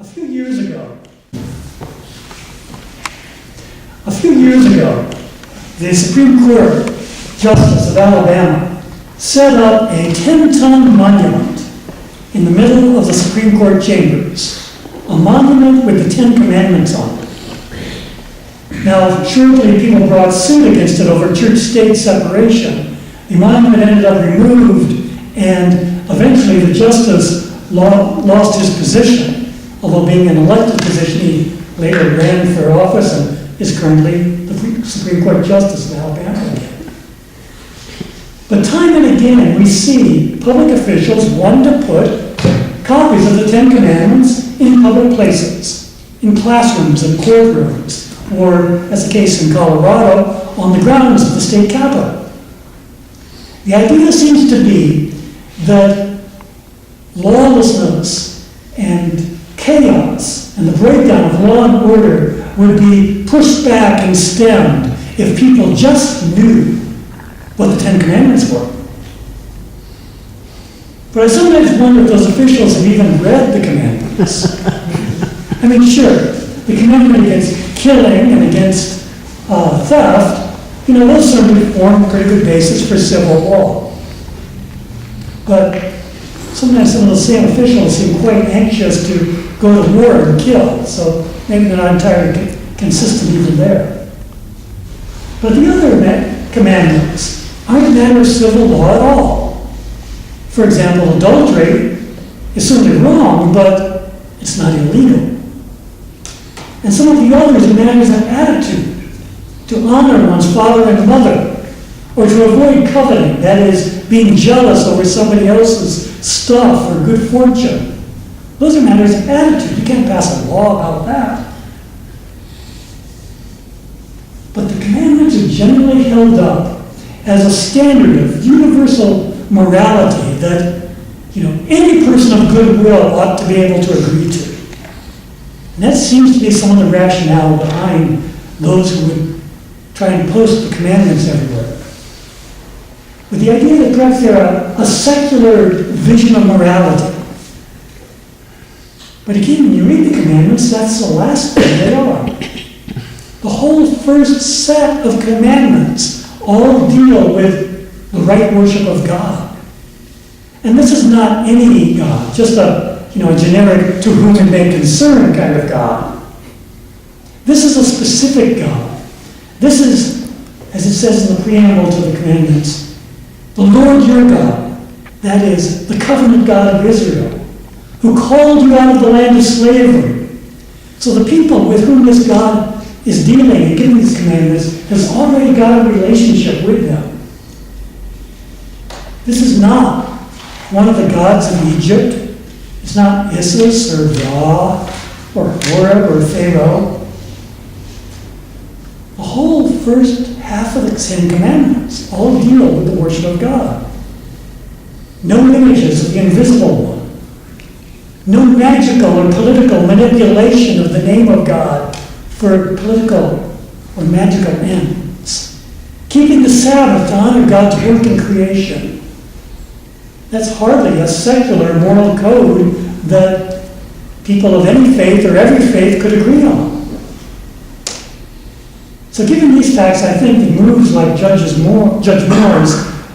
A few years ago, the Supreme Court Justice of Alabama set up a 10-ton monument in the middle of the Supreme Court chambers, a monument with the 10 Commandments on it. Now, shortly people brought suit against it over church-state separation. The monument ended up removed, and eventually the justice lost his position. Although being an elected position, he later ran for office and is currently the Supreme Court Justice in Alabama again. But time and again, we see public officials wanting to put copies of the 10 Commandments in public places, in classrooms and courtrooms, or, as the case in Colorado, on the grounds of the state capitol. The idea seems to be that lawlessness and chaos and the breakdown of law and order would be pushed back and stemmed if people just knew what the 10 Commandments were. But I sometimes wonder if those officials have even read the Commandments. I mean, sure, the commandment against killing and against theft, those certainly form a pretty good basis for civil law. But sometimes some of those same officials seem quite anxious to go to war and kill, so maybe they're not entirely consistent even there. But the other commandments aren't a matter of civil law at all. For example, adultery is certainly wrong, but it's not illegal. And some of the others are matters of attitude, to honor one's father and mother, or to avoid coveting, that is, being jealous over somebody else's stuff or good fortune. Those are matters of attitude. You can't pass a law about that. But the commandments are generally held up as a standard of universal morality that, any person of goodwill ought to be able to agree to. And that seems to be some of the rationale behind those who would try and post the commandments everywhere. With the idea that perhaps they're a secular vision of morality. But again, when you read the commandments, that's the last thing they are. The whole first set of commandments all deal with the right worship of God. And this is not any God, just a generic to whom it may concern kind of God. This is a specific God. This is, as it says in the preamble to the commandments, the Lord your God, that is, the covenant God of Israel, who called you out of the land of slavery. So the people with whom this God is dealing and giving these commandments has already got a relationship with them. This is not one of the gods of Egypt. It's not Isis or Ra or Horeb or Pharaoh. The whole first half of the 10 Commandments all deal with the worship of God. No images of the invisible one. No magical or political manipulation of the name of God for political or magical ends. Keeping the Sabbath to honor God's work in creation. That's hardly a secular moral code that people of any faith or every faith could agree on. So given these facts, I think the moves like Judge Moore's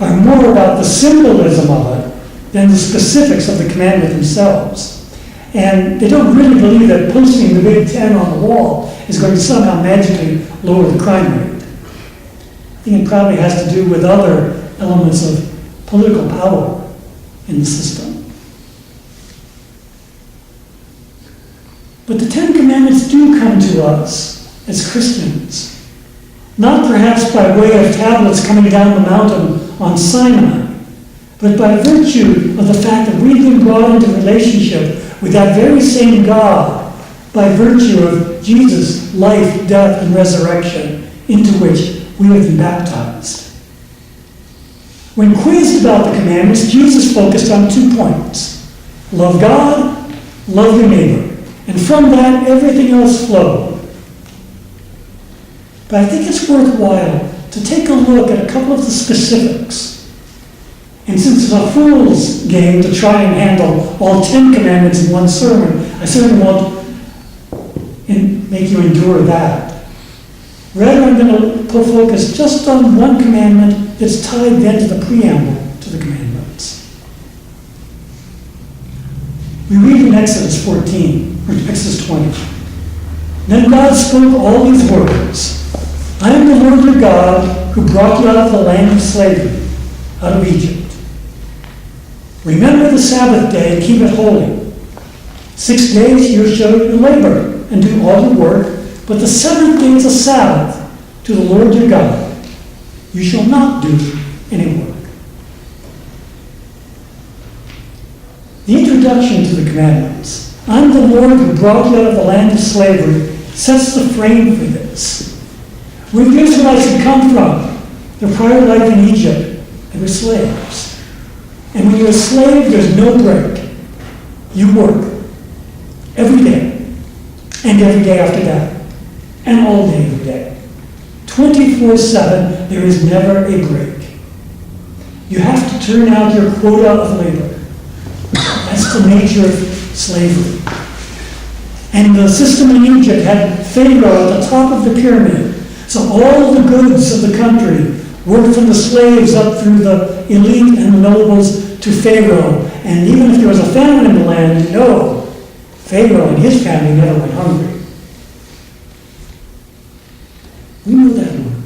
are more about the symbolism of it than the specifics of the commandment themselves. And they don't really believe that posting the big 10 on the wall is going to somehow magically lower the crime rate. I think it probably has to do with other elements of political power in the system. But the 10 Commandments do come to us as Christians. Not perhaps by way of tablets coming down the mountain on Sinai, but by virtue of the fact that we've been brought into relationship with that very same God by virtue of Jesus' life, death, and resurrection into which we have been baptized. When quizzed about the commandments, Jesus focused on 2 points. Love God, love your neighbor. And from that, everything else flowed. But I think it's worthwhile to take a look at a couple of the specifics. And since it's a fool's game to try and handle all 10 commandments in one sermon, I certainly won't make you endure that. Rather, I'm going to put focus just on one commandment that's tied then to the preamble to the commandments. We read in Exodus 14, or Exodus 20. Then God spoke all these words. I am the Lord your God who brought you out of the land of slavery, out of Egypt. Remember the Sabbath day and keep it holy. 6 days you shall labor and do all your work, but the seventh day is a Sabbath to the Lord your God. You shall not do any work. The introduction to the commandments, I'm the Lord who brought you out of the land of slavery, sets the frame for this. Where the Israelites had come from, their prior life in Egypt, they were slaves. And when you're a slave, there's no break. You work every day, and every day after that, and all day every day. 24/7, there is never a break. You have to turn out your quota of labor. That's the nature of slavery. And the system in Egypt had Pharaoh at the top of the pyramid. So all the goods of the country worked from the slaves up through the elite and the nobles to Pharaoh. And even if there was a famine in the land, you know, Pharaoh and his family never went hungry. We know that one.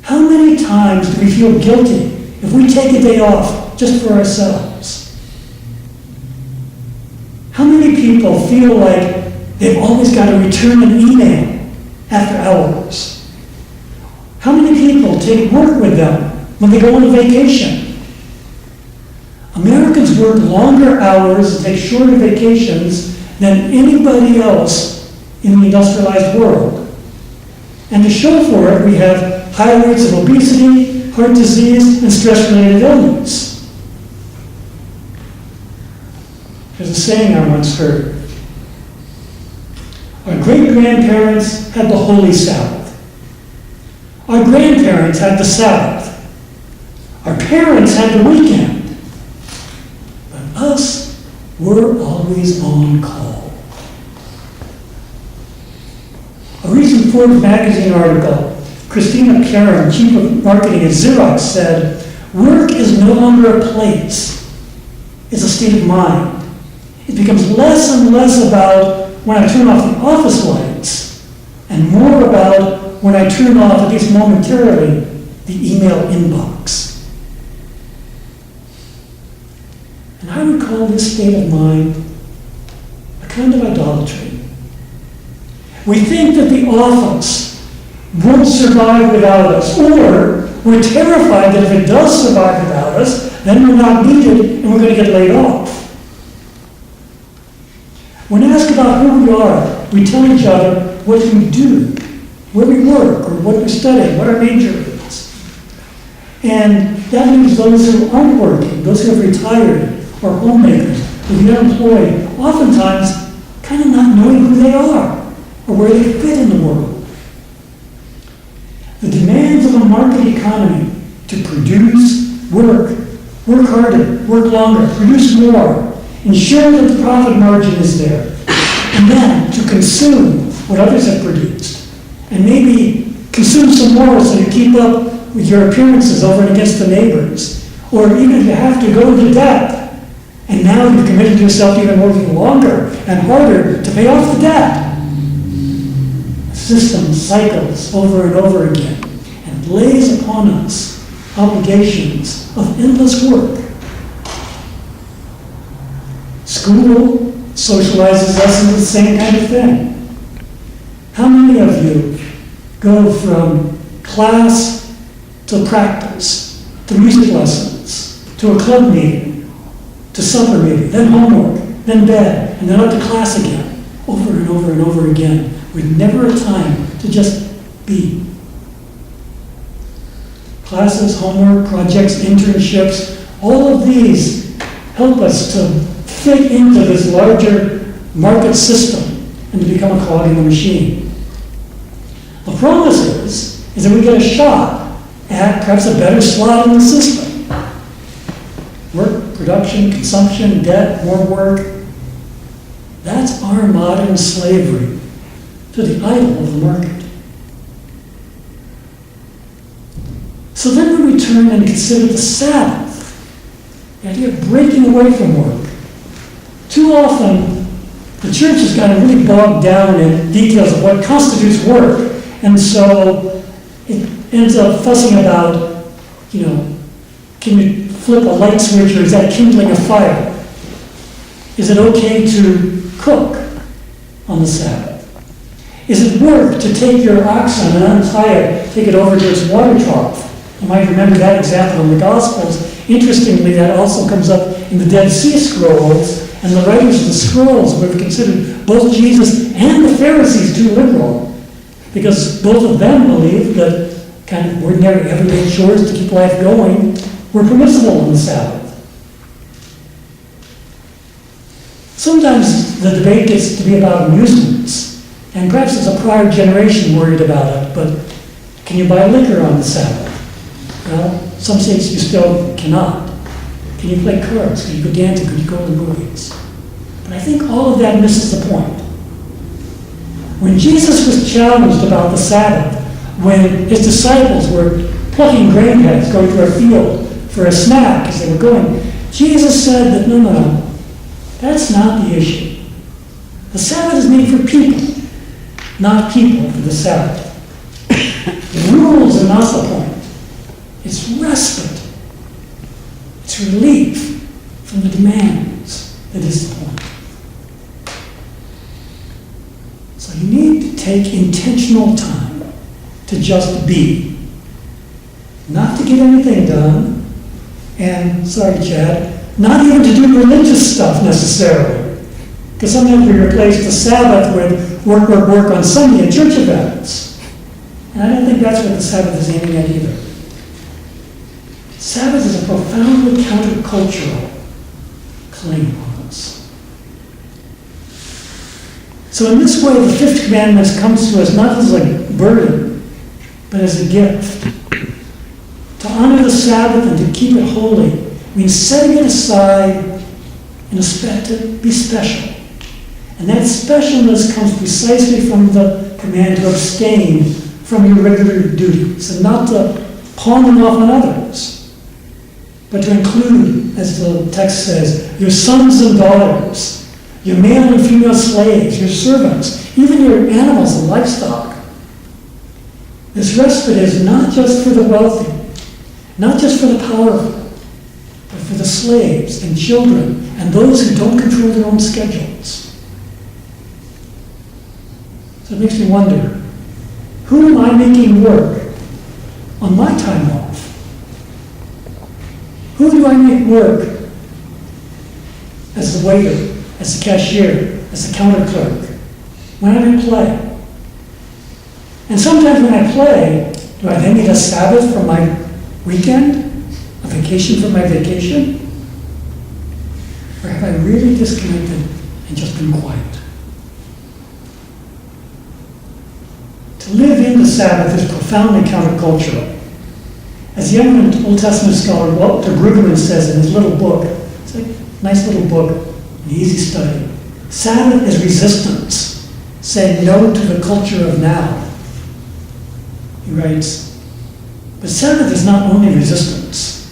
How many times do we feel guilty if we take a day off just for ourselves? How many people feel like they've always got to return an email after hours? How many people take work with them when they go on a vacation? Americans work longer hours and take shorter vacations than anybody else in the industrialized world. And to show for it, we have high rates of obesity, heart disease, and stress-related illness. There's a saying I once heard. Our great-grandparents had the Holy Sabbath. Our grandparents had the Sabbath. Our parents had the weekend. But us, we're always on call. A recent Forbes magazine article, Christina Karen, chief of marketing at Xerox, said, work is no longer a place. It's a state of mind. It becomes less and less about when I turn off the office lights and more about when I turn off, at least momentarily, the email inbox. And I would call this state of mind a kind of idolatry. We think that the office won't survive without us, or we're terrified that if it does survive without us, then we're not needed and we're going to get laid off. When asked about who we are, we tell each other what we do, where we work, or what we study, what our major is. And that leaves those who aren't working, those who have retired, or homemakers, or the unemployed, oftentimes kind of not knowing who they are, or where they fit in the world. The demands of a market economy to produce, work harder, work longer, produce more, ensure that the profit margin is there, and then to consume what others have produced, and maybe consume some more so you keep up with your appearances over and against the neighbors, or even if you have to go into debt, and now you've committed yourself to even working longer and harder to pay off the debt. The system cycles over and over again and lays upon us obligations of endless work. School socializes us into the same kind of thing. How many of you go from class to practice, to music lessons, to a club meeting, to supper meeting, then homework, then bed, and then up to class again, over and over and over again, with never a time to just be? Classes, homework, projects, internships, all of these help us to fit into this larger market system and to become a cog in the machine. The promise is that we get a shot at perhaps a better slot in the system. Work, production, consumption, debt, more work. That's our modern slavery to the idol of the market. So then we return and consider the Sabbath, the idea of breaking away from work. Too often, the church has gotten really bogged down in details of what constitutes work, and so it ends up fussing about, can you flip a light switch, or is that kindling a fire? Is it okay to cook on the Sabbath? Is it work to take your oxen and untie it, take it over to its water trough? You might remember that example in the Gospels. Interestingly, that also comes up in the Dead Sea Scrolls, and the writers of the scrolls would have considered both Jesus and the Pharisees too liberal, because both of them believed that kind of ordinary everyday chores to keep life going were permissible on the Sabbath. Sometimes the debate gets to be about amusements, and perhaps it's a prior generation worried about it, but can you buy liquor on the Sabbath? Well, some states you still cannot. Can you play cards? Can you go dancing? Can you go to the movies? But I think all of that misses the point. When Jesus was challenged about the Sabbath, when his disciples were plucking grain heads, going to a field for a snack as they were going, Jesus said that no, that's not the issue. The Sabbath is made for people, not people for the Sabbath. The rules are not the point. It's respite. It's relief from the demands that is the point. So you need to take intentional time to just be. Not to get anything done, and, sorry Chad, not even to do religious stuff necessarily. Because sometimes we replace the Sabbath with work on Sunday and church events. And I don't think that's what the Sabbath is aiming at either. Sabbath is a profoundly countercultural claim on us. So in this way, the fifth commandment comes to us not as a burden, but as a gift. To honor the Sabbath and to keep it holy means setting it aside and to be special. And that specialness comes precisely from the command to abstain from your regular duties and not to pawn them off on others, but to include, as the text says, your sons and daughters, your male and female slaves, your servants, even your animals and livestock. This respite is not just for the wealthy, not just for the powerful, but for the slaves and children and those who don't control their own schedules. So it makes me wonder, who am I making work on my time off? Who do I make work as the waiter, as the cashier, as the counter clerk, when I'm in play? And sometimes when I play, do I then need a Sabbath from my weekend? A vacation from my vacation? Or have I really disconnected and just been quiet? To live in the Sabbath is profoundly countercultural. As the eminent Old Testament scholar Walter Brueggemann says in his little book, it's a nice little book, an easy study, Sabbath is resistance, saying no to the culture of now. He writes, but Sabbath is not only resistance,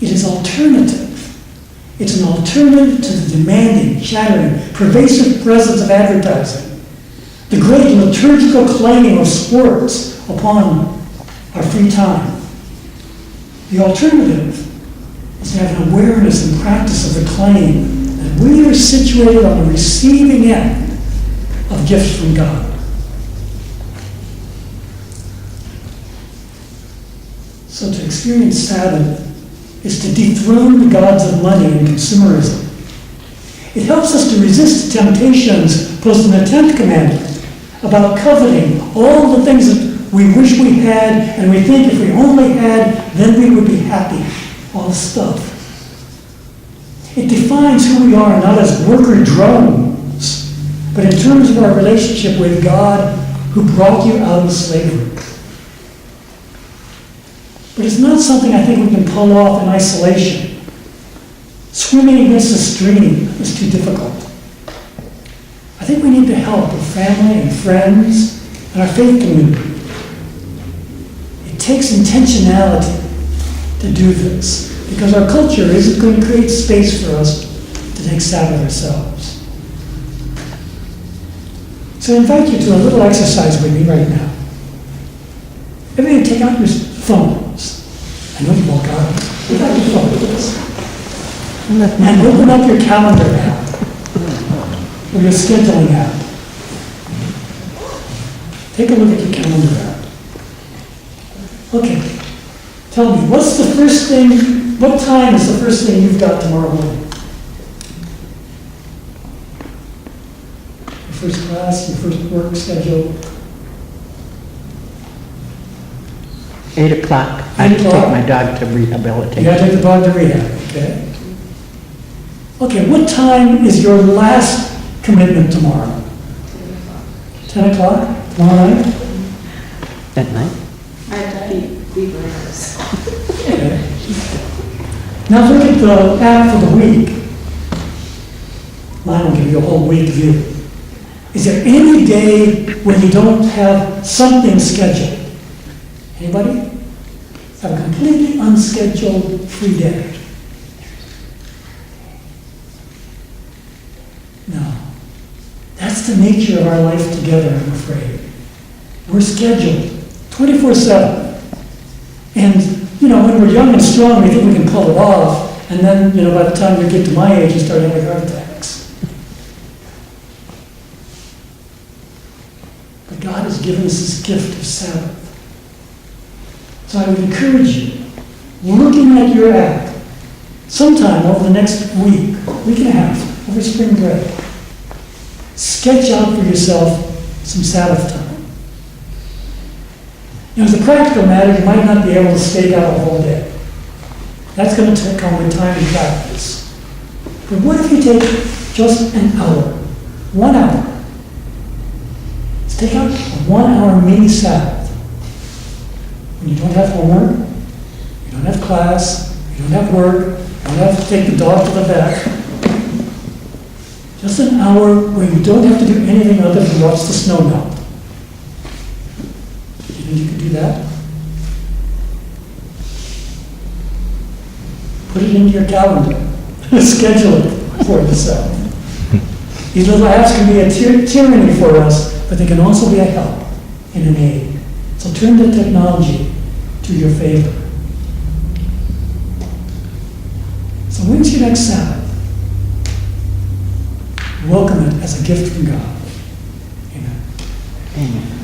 it is alternative. It's an alternative to the demanding, chattering, pervasive presence of advertising, the great liturgical claim of sports upon our free time. The alternative is to have an awareness and practice of the claim that we are situated on the receiving end of gifts from God. So to experience Sabbath is to dethrone the gods of money and consumerism. It helps us to resist temptations posed in the 10th commandment about coveting all the things that we wish we had, and we think if we only had, then we would be happy. All stuff. It defines who we are not as worker drones, but in terms of our relationship with God who brought you out of slavery. But it's not something I think we can pull off in isolation. Swimming against the stream is too difficult. think we need the help of family and friends and our faith community. It takes intentionality to do this, because our culture isn't going to create space for us to take Sabbath ourselves. So I invite you to a little exercise with me right now. Everybody take out your phones. I know you've all got them. Take out your phones. And open up your calendar app, or your scheduling app. Take a look at your calendar app. Okay, tell me, what's the first thing, what time is the first thing you've got tomorrow morning? Your first class, your first work schedule? 8 o'clock. I 8 have to o'clock? take my dog to rehabilitation. You gotta take the dog to rehab, okay? Okay, what time is your last commitment tomorrow? 10 o'clock tomorrow night? At night? I have to be bananas. Okay. Now look at the app for the week. Mine will give you a whole week view. Is there any day when you don't have something scheduled? Anybody? Have a completely unscheduled free day? No. That's the nature of our life together, I'm afraid. We're scheduled 24/7. And, when we're young and strong, we think we can pull it off. And then, by the time you get to my age, you start having heart attacks. But God has given us this gift of Sabbath. So I would encourage you, looking at your app, sometime over the next week and a half, over spring break, sketch out for yourself some Sabbath time. As a practical matter, you might not be able to stake out a whole day. That's going to come with time and practice. But what if you take just an hour, 1 hour? Let's take out a 1 hour mini Sabbath. When you don't have homework, you don't have class, you don't have work, you don't have to take the dog to the vet. Just an hour where you don't have to do anything other than watch the snow melt. Do you think you could do that? Put it into your calendar. Schedule it for yourself. These little apps can be a tyranny for us, but they can also be a help and an aid. So turn the technology to your favor. So when's your next Sabbath? Welcome it as a gift from God. Amen. Amen.